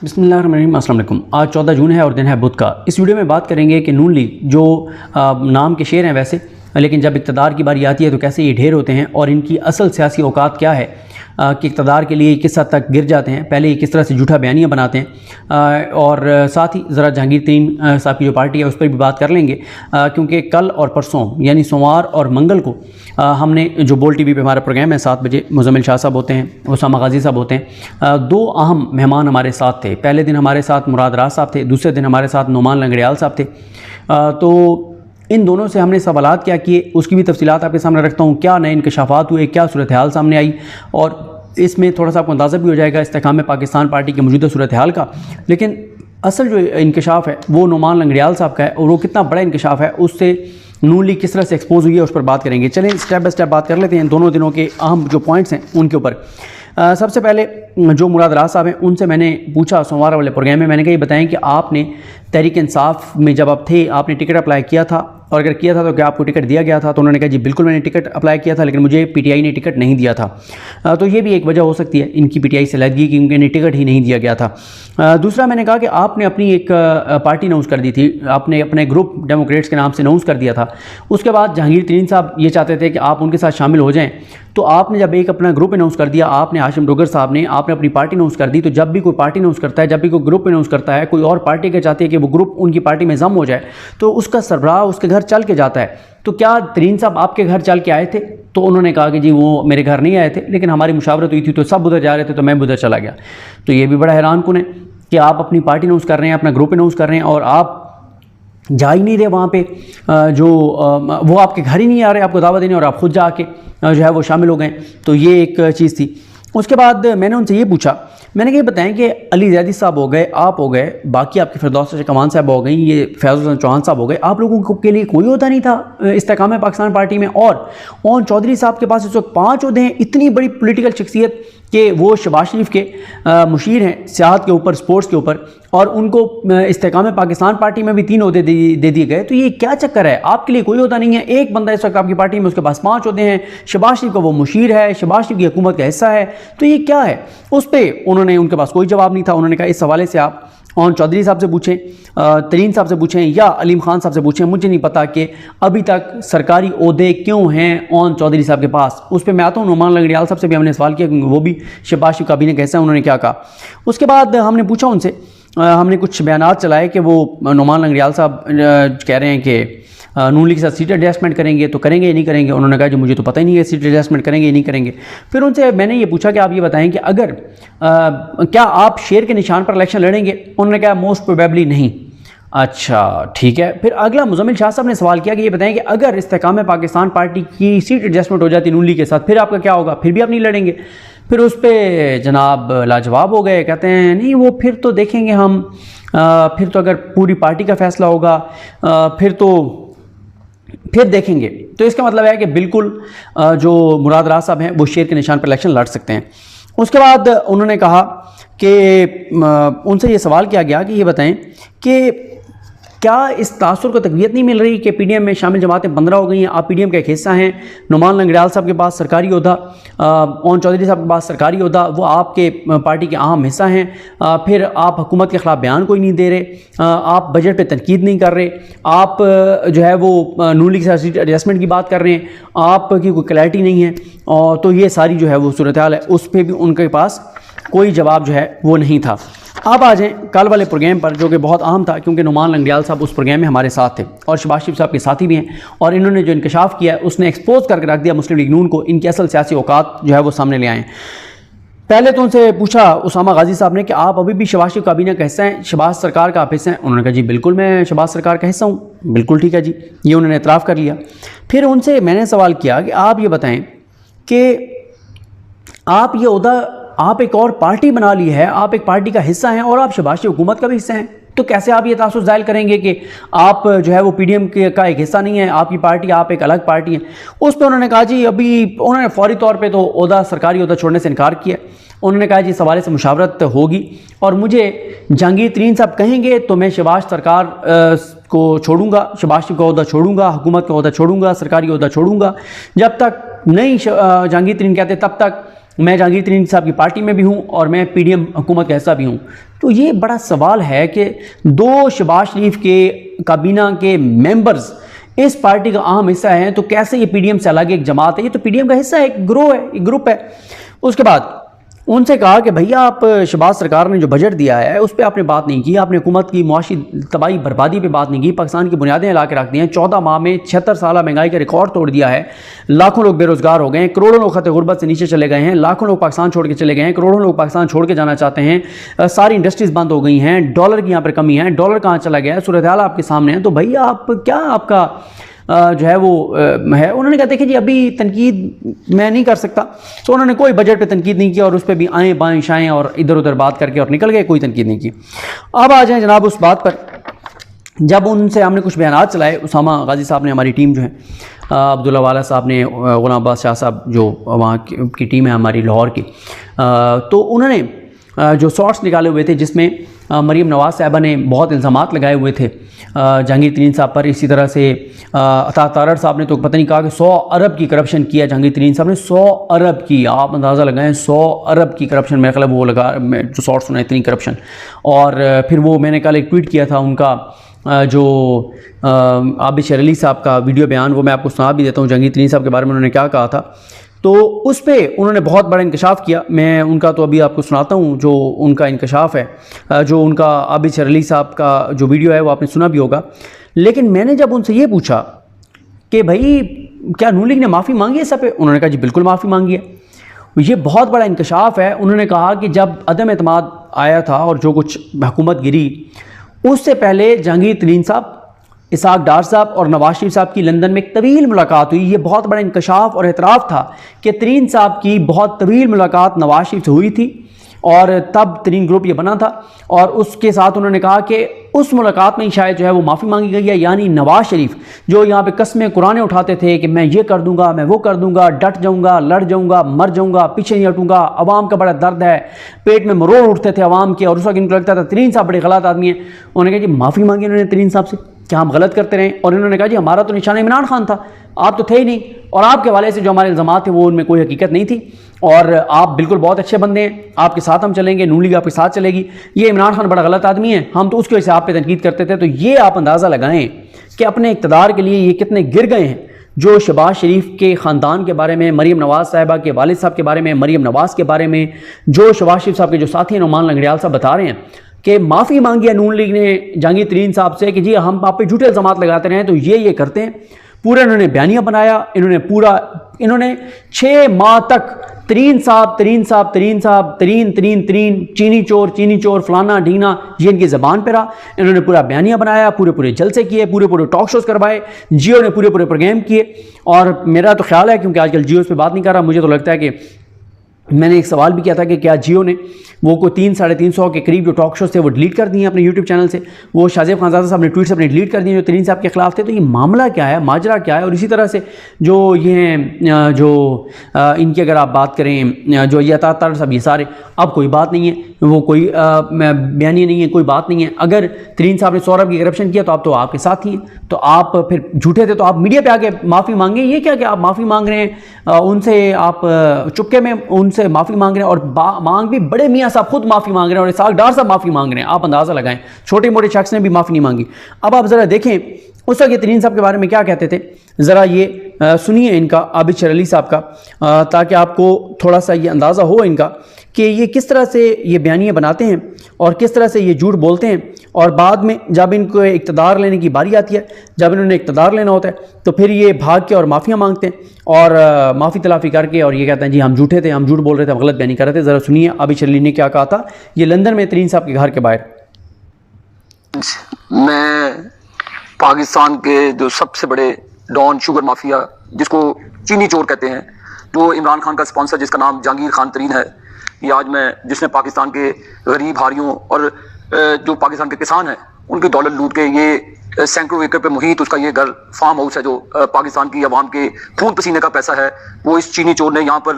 बिस्मिल्लाहिर्रहमानिर्रहीम। अस्सलाम वालेकुम। आज 14 जून है और दिन है बुध का। इस वीडियो में बात करेंगे कि नून लीग जो नाम के शेर हैं वैसे, लेकिन जब इक़्तिदार की बारी आती है तो कैसे ये ढेर होते हैं और इनकी असल सियासी औकात क्या है कि इक़्तिदार के लिए किस हद तक गिर जाते हैं, पहले ये किस तरह से झूठा बयानियाँ बनाते हैं और साथ ही ज़रा जहांगीर तरीन साहब की जो पार्टी है उस पर भी बात कर लेंगे क्योंकि कल और परसों यानी सोमवार और मंगल को हमने जो बोल टीवी पे हमारा प्रोग्राम है 7 बजे मुज़म्मिल शाह साहब होते हैं, उसामा गाजी साहब होते हैं। दो अहम मेहमान हमारे साथ थे। पहले दिन हमारे साथ मुराद राज साहब थे, दूसरे दिन हमारे साथ नुमान लंगड़ियाल साहब थे। तो इन दोनों से हमने सवालात क्या किए उसकी भी तफसीलात आपके सामने रखता हूँ। क्या नए इंकशाफात हुए, क्या सूरत हाल सामने आई और इसमें थोड़ा सा आपको अंदाज़ा भी हो जाएगा इस्तेकाम पाकिस्तान पार्टी की मौजूदा सूरत हाल का। लेकिन असल जो इंकशाफ है वो नुमान लंगड़ियाल साहब का है और वो कितना बड़ा इंकशाफ है, उससे नून लीग किस तरह से एक्सपोज हुई है उस पर बात करेंगे। चलें स्टेप बाय स्टेप बात कर लेते हैं दोनों दिनों के अहम जो पॉइंट्स हैं उनके ऊपर। सबसे पहले जो मुराद राज साहब हैं उनसे मैंने पूछा सोमवार वाले प्रोग्राम में, मैंने कहा ये बताएं कि आपने तहरीक इंसाफ में जब आप थे आपने टिकट अप्लाई किया था और अगर किया था तो क्या आपको टिकट दिया गया था? तो उन्होंने कहा जी बिल्कुल मैंने टिकट अप्लाई किया था लेकिन मुझे पीटीआई ने टिकट नहीं दिया था। तो ये भी एक वजह हो सकती है इनकी पीटीआई से अलहदगी की, उन्हें टिकट ही नहीं दिया गया था। दूसरा मैंने कहा कि आपने अपनी एक पार्टी अनाउंस कर दी थी, आपने अपने ग्रुप डेमोक्रेट्स के नाम से अनाउंस कर दिया था। उसके बाद जहांगीर तरीन साहब ये चाहते थे कि आप उनके साथ शामिल हो जाएँ, तो आपने जब एक अपना ग्रुप अनाउंस कर दिया, आपने हाशिम डोगर साहब ने आपने अपनी पार्टी अनाउंस कर दी। तो जब भी कोई पार्टी अनाउंस करता है, जब भी कोई ग्रुप अनाउंस करता है, कोई और पार्टी के चाहती है कि वो ग्रुप उनकी पार्टी में जम हो जाए, तो उसका सरबराह उसके घर चल के जाता है। तो क्या तरीन साहब आपके घर चल के आए थे? तो उन्होंने कहा कि जी वो मेरे घर नहीं आए थे लेकिन हमारी मुशावरत हुई थी तो सब उधर जा रहे थे तो मैं उधर चला गया। तो ये भी बड़ा हैरानकुन है कि आप अपनी पार्टी अनाउंस कर रहे हैं, अपना ग्रुप अनाउंस कर रहे हैं और आप जा ही नहीं रहे वहाँ पे, वो आपके घर ही नहीं आ रहे आपको दावा देने और आप खुद जाके जो है वो शामिल हो गए। तो ये एक चीज़ थी। उसके बाद मैंने उनसे ये पूछा, मैंने कहा ये बताएं कि अली जैदी साहब हो गए, आप हो गए, बाकी आपके फिरदौस कमान साहब हो गई, ये फैज़ हुसैन चौहान साहब हो गए, आप लोगों के लिए कोई ओहदा नहीं था इस्तेकाम पाकिस्तान पार्टी में। और ओन चौधरी साहब के पास इस वक्त 5 ओहदे हैं, इतनी बड़ी पॉलिटिकल शख्सियत कि वो शहबाज शरीफ के मुशीर हैं सियाहत के ऊपर, स्पोर्ट्स के ऊपर, और उनको इस्तेकाम पाकिस्तान पार्टी में भी 3 ओहदे दे दिए गए। तो ये क्या चक्कर है? आपके लिए कोई ओहदा नहीं है। एक बंदा इस वक्त आपकी पार्टी में, उसके पास 5 ओहदे हैं, शहबाज शरीफ का वो मुशीर है, शहबाज शरीफ की हुकूमत का हिस्सा है। तो ये क्या है? उस पर उन्होंने, उनके पास कोई जवाब नहीं था। उन्होंने कहा इस हवाले से आप ओन चौधरी साहब से पूछें, तरीन साहब से पूछें या अलीम खान साहब से पूछें। मुझे नहीं पता कि अभी तक सरकारी ओहदे क्यों हैं ओन चौधरी साहब के पास। उस पर मैं आता हूँ। नुमान लंगड़ियाल साहब से भी हमने सवाल किया क्योंकि वो भी शहबाज शरीफ काबीने का हिस्सा है, उन्होंने क्या कहा। उसके बाद हमने पूछा उनसे, हमने कुछ बयानात चलाए कि वो नुमान लंगड़ियाल साहब कह रहे हैं कि नून लीग के साथ सीट एडजस्टमेंट करेंगे तो करेंगे या नहीं करेंगे। उन्होंने कहा कि मुझे तो पता ही नहीं है सीट एडजस्टमेंट करेंगे या नहीं करेंगे। फिर उनसे मैंने ये पूछा कि आप ये बताएं कि अगर क्या आप शेर के निशान पर इलेक्शन लड़ेंगे? उन्होंने कहा मोस्ट प्रोबेबली नहीं। अच्छा ठीक है। फिर अगला मुज़म्मिल शाह साहब ने सवाल किया कि ये बताएं कि अगर इस्तेकाम पाकिस्तान पार्टी की सीट एडजस्टमेंट हो जाती नून लीग के साथ फिर आपका क्या होगा? फिर भी आप नहीं लड़ेंगे? फिर उस पर जनाब लाजवाब हो गए, कहते हैं नहीं वो फिर तो देखेंगे हम, फिर तो अगर पूरी पार्टी का फैसला होगा फिर देखेंगे। तो इसका मतलब है कि बिल्कुल जो मुराद राज साहब हैं वो शेर के निशान पर इलेक्शन लड़ सकते हैं। उसके बाद उन्होंने कहा कि उनसे ये सवाल किया गया कि ये बताएं कि क्या इस तासुर को तक़वियत नहीं मिल रही कि पीडीएम में शामिल जमातें 15 हो गई हैं, आप पीडीएम का एक हिस्सा हैं, नुमान लंगड़ियाल साहब के पास सरकारी ओहदा, ओन चौधरी साहब के पास सरकारी ओहदा, वो आपके पार्टी के अहम हिस्सा हैं, फिर आप हुकूमत के ख़िलाफ़ बयान कोई नहीं दे रहे, आप बजट पे तनकीद नहीं कर रहे, आप जो है वो नून लीग सीट एडजस्टमेंट की बात कर रहे हैं, आपकी कोई क्लैरिटी नहीं है। और तो ये सारी जो है वो सूरत हाल है, उस पर भी उनके पास कोई जवाब जो है वो नहीं था। अब आ जाएँ कल वाले प्रोग्राम पर जो कि बहुत अहम था क्योंकि नुमान लंगड़ियाल साहब उस प्रोग्राम में हमारे साथ थे और शहबाज शरीफ साहब के साथी भी हैं और इन्होंने जो इंकशाफ किया है उसने एक्सपोज करके रख दिया मुस्लिम लीग नून को, इनकी असल सियासी औकात जो है वो सामने ले आए। पहले तो उनसे पूछा उसामा गाजी साहब ने कि आप अभी भी शहबाज शरीफ काबीना का हिस्सा हैं, शहबाज सरकार का आप हिस्सा हैं? उन्होंने कहा जी बिल्कुल मैं शहबाज सरकार का हिस्सा हूँ। बिल्कुल ठीक है जी, ये उन्होंने एतराफ़ कर लिया। फिर उनसे मैंने सवाल किया कि आप ये बताएं कि आप ये ओहदा आप एक और पार्टी बना ली है, आप एक पार्टी का हिस्सा हैं और आप शहबाज शरीफ हुकूमत का भी हिस्सा हैं, तो कैसे आप ये तासुर ज़ाहिर करेंगे कि आप जो है वो पीडीएम का एक हिस्सा नहीं है, आपकी पार्टी, आप एक अलग पार्टी हैं? उस पर उन्होंने कहा जी अभी उन्होंने फौरी तौर पे तो ओहदा, सरकारी ओहदा छोड़ने से इनकार किया। उन्होंने कहा जी इस हवाले से मुशावरत होगी और मुझे जहांगीर तरीन साहब कहेंगे तो मैं शहबाज सरकार को छोड़ूंगा, शहबाज शरीफ का ओहदा छोड़ूंगा, हुकूमत का ओहदा छोड़ूंगा, सरकारी ओहदा छोड़ूंगा। जब तक नहीं जहांगीर तरीन कहते तब तक मैं जहांगीर तरीन साहब की पार्टी में भी हूँ और मैं पीडीएम हुकूमत का हिस्सा भी हूँ। तो ये बड़ा सवाल है कि दो शहबाज शरीफ के काबीना के मेंबर्स इस पार्टी का अहम हिस्सा हैं, तो कैसे ये पीडीएम से अलग एक जमात है? ये तो पीडीएम का हिस्सा है, एक ग्रोह है, एक ग्रुप है। उसके बाद उनसे कहा कि भैया आप शहबाज सरकार ने जो बजट दिया है उस पर आपने बात नहीं की, आपने हुकूमत की मुआशी तबाही बर्बादी पे बात नहीं की, पाकिस्तान की बुनियादें हिला के रख दी हैं, 14 माह में 76 साल महंगाई का रिकॉर्ड तोड़ दिया है, लाखों लोग बेरोजगार हो गए हैं, करोड़ों लोग खत गुर्बत से नीचे चले गए हैं, लाखों लोग पाकिस्तान छोड़ के चले गए हैं, करोड़ों लोग पाकिस्तान छोड़ के जाना चाहते हैं, सारी इंडस्ट्रीज़ बंद हो गई हैं, डॉलर की यहाँ पर कमी है, डॉलर कहाँ चला गया है, सूरत हाल आपके सामने है। तो भैया आप क्या आपका जो है वो है? उन्होंने कहा देखिए जी अभी तनकीद मैं नहीं कर सकता। तो उन्होंने कोई बजट पे तनकीद नहीं किया और उस पर भी आएँ बाएँ शाएँ और इधर उधर बात करके और निकल गए, कोई तनकीद नहीं की। अब आ जाएँ जनाब उस बात पर, जब उनसे हमने कुछ बयान चलाए, उसामा गाजी साहब ने, हमारी टीम जो है, अब्दुल्ला वाला साहब ने, गुलाम अब्बास शाह साहब जो वहाँ की टीम है हमारी लाहौर की, तो उन्होंने जो शॉर्ट्स निकाले हुए थे जिसमें मरीम नवाज़ साहबा ने बहुत इल्ज़ामात लगाए हुए थे जहांगीर तरीन साहब पर। इसी तरह से अता तारड़ साहब ने तो पता नहीं कहा कि 100 अरब की करप्शन किया जहांगीर तरीन साहब ने, 100 अरब की, आप अंदाज़ा लगाएं 100 अरब की करप्शन। मेरे ख्याल वो लगा जो शॉर्ट सुना इतनी करप्शन। और फिर वो मैंने कल एक ट्वीट किया था उनका जो आबिद शेर अली साहब का वीडियो बयान, वो मैं आपको सुना भी देता हूँ जहांगीर तरीन साहब के बारे में उन्होंने क्या कहा था। तो उस पर उन्होंने बहुत बड़ा इंकशाफ किया, मैं उनका तो अभी आपको सुनाता हूँ जो उनका इंकशाफ है। जो उनका आबिद शेर अली साहब का जो वीडियो है वो आपने सुना भी होगा। लेकिन मैंने जब उनसे ये पूछा कि भाई क्या नून लीग ने माफ़ी मांगी है सब पे, उन्होंने कहा जी बिल्कुल माफ़ी मांगी है। ये बहुत बड़ा इंकशाफ है। उन्होंने कहा कि जब अदम एतमाद आया था और जो कुछ हुकूमत गिरी, उससे पहले जहांगीर तरीन साहब, इसाक डार साहब और नवाज शरीफ साहब की लंदन में एक तवील मुलाकात हुई। ये बहुत बड़ा इंकशाफ और एतराफ़ था कि तरीन साहब की बहुत तवील मुलाकात नवाज शरीफ से हुई थी और तब तरीन ग्रुप ये बना था। और उसके साथ उन्होंने कहा कि उस मुलाकात में ही शायद जो है वो माफ़ी मांगी गई है। यानी नवाज शरीफ जो यहाँ पे कस्में कुराने उठाते थे कि मैं ये कर दूंगा, मैं वो कर दूंगा, डट जाऊंगा, लड़ जाऊंगा, मर जाऊंगा, पीछे नहीं हटूंगा, अवाम का बड़ा दर्द है, पेट में मरोड़ उठते थे अवाम के, और उस वक्त इनको लगता था तरीन साहब बड़े गलत आदमी हैं। उन्होंने कहा जी माफ़ी मांगी उन्होंने तरीन साहब से, क्या हम गलत करते रहे? और इन्होंने कहा जी हमारा तो निशाना इमरान खान था, आप तो थे ही नहीं, और आपके हवाले से जो हमारे इल्ज़ामात थे वो उनमें कोई हकीकत नहीं थी, और आप बिल्कुल बहुत अच्छे बंदे हैं, आपके साथ हम चलेंगे, नून लीग आपके साथ चलेगी, ये इमरान खान बड़ा गलत आदमी है, हम तो उसकी वजह से आप पे तनकीद करते थे। तो ये आप अंदाज़ा लगाएं कि अपने इक़्तिदार के लिए ये कितने गिर गए हैं। जो शहबाज शरीफ के ख़ानदान के बारे में, मरीम नवाज़ साहिबा के वालिद साहब के बारे में, मरीम नवाज़ के बारे में, जो शहबाज शरीफ साहब के जो साथी हैं नुमान लंगड़ियाल साहब बता रहे हैं कि माफ़ी मांगी है नून लीग ने जहांगीर तरीन साहब से कि जी हम आप पे झूठे इल्ज़ामात लगाते रहे, तो ये करते हैं। पूरा इन्होंने बयानिया बनाया, इन्होंने 6 माह तक तरीन साहब तरीन चीनी चोर फलाना ढीना ये इनकी ज़बान पे रहा। इन्होंने पूरा बयानिया बनाया, पूरे जलसे किए, पूरे टॉक शोज़ करवाए, जियो ने पूरे प्रोग्राम किए। और मेरा तो ख्याल है, क्योंकि आजकल जियो पे बात नहीं कर रहा, मुझे तो लगता है कि मैंने एक सवाल भी किया था कि क्या जियो ने वो कोई 300-350 के करीब जो टॉक शोज थे वो डिलीट कर दिए अपने यूट्यूब चैनल से। वो शाहजेब खानज़ादा साहब ने ट्वीट्स अपने डिलीट कर दिए जो तरीन साहब के खिलाफ थे। तो ये मामला क्या है, माजरा क्या है? और इसी तरह से जो ये जो इनकी अगर आप बात करें, जो ये अता तारड़ साहब, ये सारे अब कोई बात नहीं है, वो कोई बयानी नहीं है, कोई बात नहीं है। अगर तरीन साहब ने 100 अरब की करप्शन किया तो आप तो आपके साथ ही हैं, तो आप फिर झूठे थे तो आप मीडिया पे आके माफ़ी मांगे। ये क्या आप माफ़ी मांग रहे हैं उनसे, आप चुपके में उनसे माफ़ी मांग रहे हैं, और मांग भी बड़े मियाँ साहब खुद माफ़ी मांग रहे हैं और इसाक डार साहब माफ़ी मांग रहे हैं। आप अंदाज़ा लगाएं, छोटे मोटे शख्स ने भी माफ़ी नहीं मांगी। अब आप ज़रा देखें उस वक्त ये तरीन साहब के बारे में क्या कहते थे, ज़रा ये सुनिए इनका, आबिद शेर अली साहब का, ताकि आपको थोड़ा सा ये अंदाज़ा हो इनका कि ये किस तरह से ये बयानियाँ बनाते हैं और किस तरह से ये झूठ बोलते हैं। और बाद में जब इनको इक़्तिदार लेने की बारी आती है, जब इन्होंने इक़्तिदार लेना होता है, तो फिर ये भाग के और माफ़ियाँ मांगते हैं और माफ़ी तलाफ़ी करके, और ये कहते हैं जी हम झूठे थे, हम झूठ बोल रहे थे, हम गलत बयानी कर रहे थे। ज़रा सुनिए आबिद शेर अली ने क्या कहा था, ये लंदन में तरीन साहब के घर के बाहर। मैं पाकिस्तान के जो सबसे बड़े डॉन शुगर माफिया, जिसको चीनी चोर कहते हैं, जो इमरान खान का स्पॉन्सर, जिसका नाम जहांगीर खान तरीन है, ये आज मैं, जिसने पाकिस्तान के गरीब हारियों और जो पाकिस्तान के किसान हैं उनके डॉलर लूट के, ये सैकड़ों एकड़ पे मुहित उसका ये घर फार्म हाउस है, जो पाकिस्तान की आवाम के खून पसीने का पैसा है, वो इस चीनी चोर ने यहाँ पर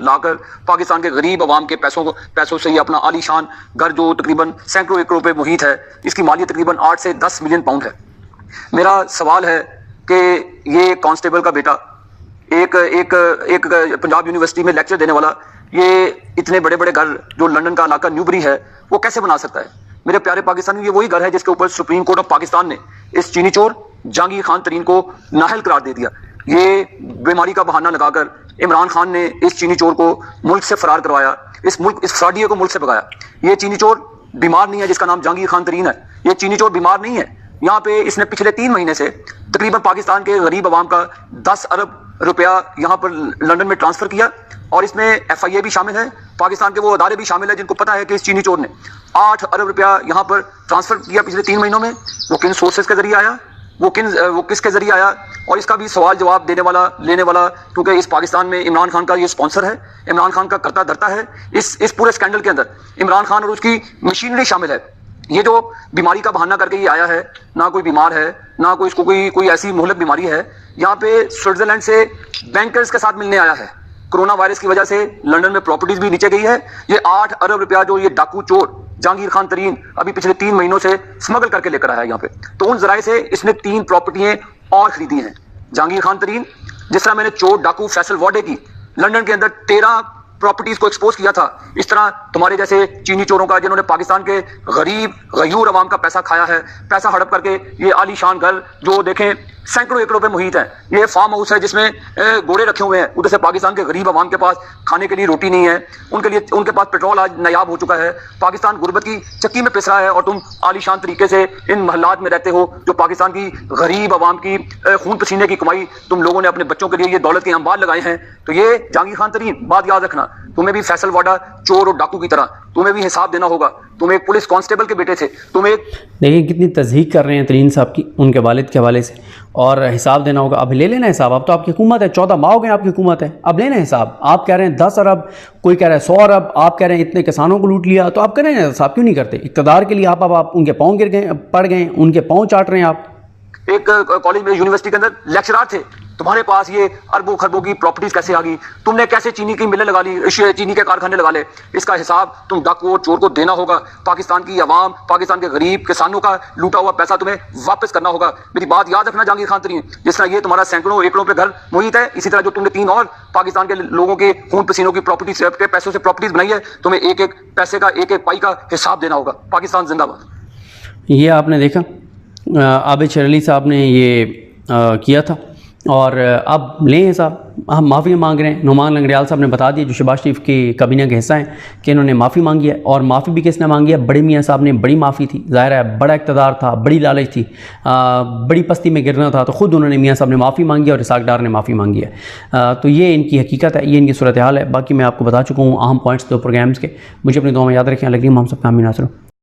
लाकर पाकिस्तान के गरीब आवाम के पैसों से ये अपना आलीशान घर, जो तकरीबन सैकड़ों एकड़ों पे मुहित है, इसकी मालियत तकरीबन 8 से 10 मिलियन पाउंड है। मेरा सवाल है कि ये कांस्टेबल का बेटा एक एक एक पंजाब यूनिवर्सिटी में लेक्चर देने वाला ये इतने बड़े बड़े घर जो लंदन का इलाका न्यूबरी है वो कैसे बना सकता है? मेरे प्यारे पाकिस्तानी, ये वही घर है जिसके ऊपर सुप्रीम कोर्ट ऑफ पाकिस्तान ने इस चीनी चोर जहांगीर खान तरीन को नाअहल करार दे दिया। ये बीमारी का बहाना लगाकर इमरान खान ने इस चीनी चोर को मुल्क से फरार करवाया, इस फ्रॉडिये को मुल्क से भगाया। ये चीनी चोर बीमार नहीं है जिसका नाम जहांगीर खान तरीन है, ये चीनी चोर बीमार नहीं है। यहाँ पे इसने पिछले 3 महीने से तकरीबन पाकिस्तान के गरीब आवाम का 10 अरब रुपया यहाँ पर लंदन में ट्रांसफर किया, और इसमें FIA भी शामिल है, पाकिस्तान के वो अदारे भी शामिल है जिनको पता है कि इस चीनी चोर ने 8 अरब रुपया यहाँ पर ट्रांसफर किया पिछले 3 महीनों में। वो किन सोर्सेज के जरिए आया, वो किसके जरिए आया, और इसका भी सवाल जवाब देने वाला लेने वाला, क्योंकि इस पाकिस्तान में इमरान खान का ये स्पॉन्सर है, इमरान खान का करता धरता है। इस पूरे स्कैंडल के अंदर इमरान खान और उसकी मशीनरी शामिल है। ये जो बीमारी का बहाना करके ये आया है, ना कोई बीमार है, ना कोई इसको कोई ऐसी मुहलक बीमारी है। यहाँ पे स्विट्जरलैंड से बैंकर्स के साथ मिलने आया है। कोरोना वायरस की वजह से लंदन में प्रॉपर्टीज भी नीचे गई है। ये 8 अरब रुपया जो ये डाकू चोर जहांगीर खान तरीन अभी पिछले 3 महीनों से स्मगल करके लेकर आया है यहाँ पे, तो उन जराए से इसने 3 प्रॉपर्टियां और खरीदी हैं। जहांगीर खान तरीन, जिस तरह मैंने चोर डाकू फैसल वाडे की लंदन के अंदर 13 प्रॉपर्टीज को एक्सपोज किया था, इस तरह तुम्हारे जैसे चीनी चोरों का, जिन्होंने पाकिस्तान के गरीब गयूर अवाम का पैसा खाया है, पैसा हड़प करके ये आलीशान घर जो देखें सैकड़ों एकड़ों पे मुहित है, ये फार्म हाउस है जिसमें घोड़े रखे हुए हैं। उधर से पाकिस्तान के गरीब अवाम के पास खाने के लिए रोटी नहीं है, उनके पास पेट्रोल आज नायाब हो चुका है। पाकिस्तान गुर्बत की चक्की में पिस रहा है और तुम आलीशान तरीके से इन महल्लात में रहते हो जो पाकिस्तान की गरीब अवाम की खून पसीने की कमाई तुम लोगों ने अपने बच्चों के लिए ये दौलत के अंबार लगाए हैं। तो ये जहांगीर खान तरीन, बात याद रखना, तुम्हें भी फैसल वाडा चोर और डाकू की तरह तुम्हें भी हिसाब देना होगा। तुम एक पुलिस कांस्टेबल के बेटे थे, तुम एक देखिए कितनी तज़हीक कर रहे हैं तरीन साहब की उनके वालिद के हवाले से, और हिसाब देना होगा। अब ले लेना हिसाब, अब तो आपकी हुकूमत है, 14 माह हो गए आपकी हुकूमत है, अब लेना हिसाब। आप कह रहे हैं 10 अरब, कोई कह रहा है 100 अरब, आप कह रहे हैं इतने किसानों को लूट लिया, तो आप करें हिसाब क्यों नहीं करते? इक़्तिदार के लिए आप उनके पाँव गिर गए, पड़ गए, उनके पाँव चाट रहे हैं आप। एक कॉलेज में यूनिवर्सिटी के अंदर लेक्चरर थे, तुम्हारे पास ये अरबों खरबों की प्रॉपर्टीज कैसे आ गई? तुमने कैसे चीनी की मिलें लगा ली, चीनी के कारखाने लगा ले? इसका हिसाब तुम डाकू और चोर को देना होगा। पाकिस्तान की आवाम, पाकिस्तान के गरीब किसानों का लूटा हुआ पैसा तुम्हें वापस करना होगा। मेरी बात याद रखना जहांगीर खान तरीन, जिस तरह ये तुम्हारा सैकड़ों एकड़ों पे घर मुहित है, इसी तरह जो तुमने 3 और पाकिस्तान के लोगों के खून पसीनों की प्रॉपर्टी के पैसों से प्रॉपर्टीज बनाई है, तुम्हें एक एक पैसे का, एक एक पाई का हिसाब देना होगा। पाकिस्तान जिंदाबाद। ये आपने देखा आबिद शर अली साहब ने ये किया था, और अब लें साहब, हम माफ़ी मांग रहे हैं। नुमान लंगड़ियाल साहब ने बता दिया, जो शहबाज शरीफ की काबीना का हिस्सा हैं, कि इन्होंने माफ़ी मांगी है। और माफ़ी भी किसने मांगी है? बड़े मियाँ साहब ने। बड़ी माफ़ी थी, ज़ाहिर है बड़ा इक़्तिदार था, बड़ी लालच थी, बड़ी पस्ती में गिरना था, तो ख़ुद उन्होंने मियाँ साहब ने माफ़ी मांगी और इसाक डार ने माफ़ी मांगी है। तो ये इनकी हकीकत है, ये इनकी सूरत हाल है। बाकी मैं आपको बता चुका हूँ अहम पॉइंट्स 2 प्रोग्राम्स के। मुझे अपनी दुआ में याद रखें। लग रही हम सब कामयाब नासर।